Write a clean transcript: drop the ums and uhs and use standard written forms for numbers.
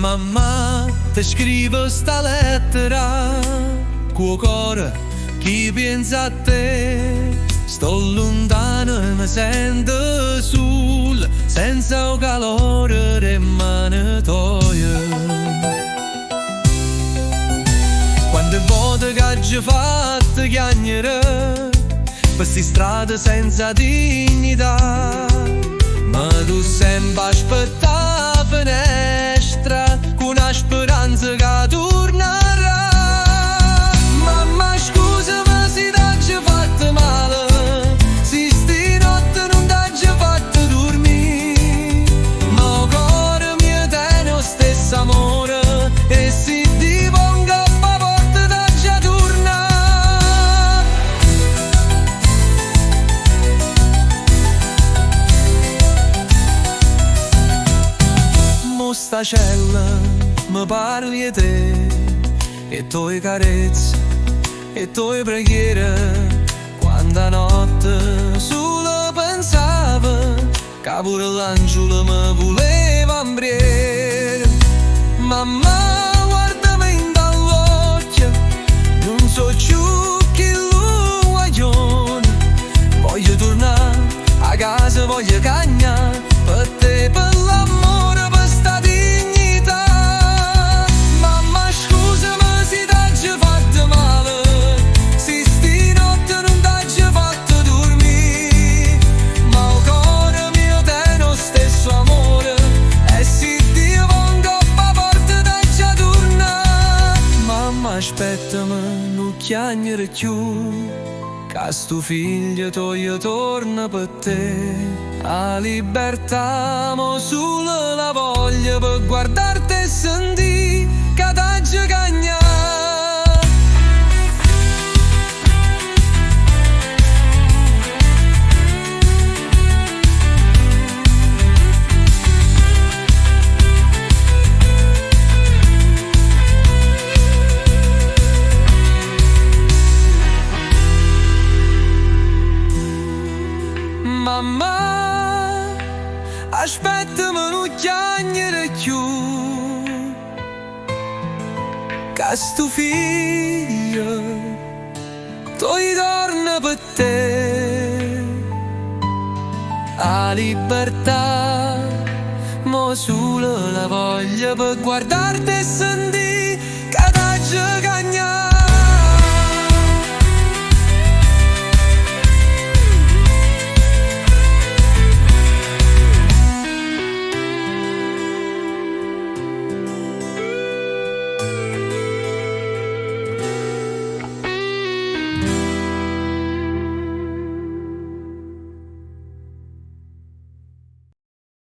Mamma, ti scrivo sta lettera, cuo cuore, chi pensa a te. Sto lontano e mi sento sul, senza il calore delle mani tue. Quante volte che ci fatto chiacchiere per sti strade senza dignità, ma tu sempre aspettavi la finestra con una speranza che tornerà. Mamma scusami se t'ho fatto male, se sti notte non t'ho fatto dormire, ma il cuore mio tiene lo stesso amore e se ti pongo a porta t'ho tornare. Mo sta cella mi parli di te e tue carezze e tue preghiere. Quanta notte solo pensavo che pure l'angelo mi voleva ambriere. Mamma guardami in dall'occhio, non so più chi lo guaglione. Voglio tornare a casa, voglio cagnare per te, per l'amore, per sta dignità. Mamma scusami se t'ho fatto male, se sti notte non t'ho fatto dormire, ma il cuore mio tiene lo stesso amore e se ti pongo a porta t'ho tornare. Mamma aspettami, non chiagnere più, che sto figlio tuo torna per te. A libertà, mo solo la voglia per guardarti e sentire che t'ho cagnato. Mamma, aspettami, non chiagnere più, che sto figlio toi torna per te. A libertà, mo solo la voglia per guardarti e sentire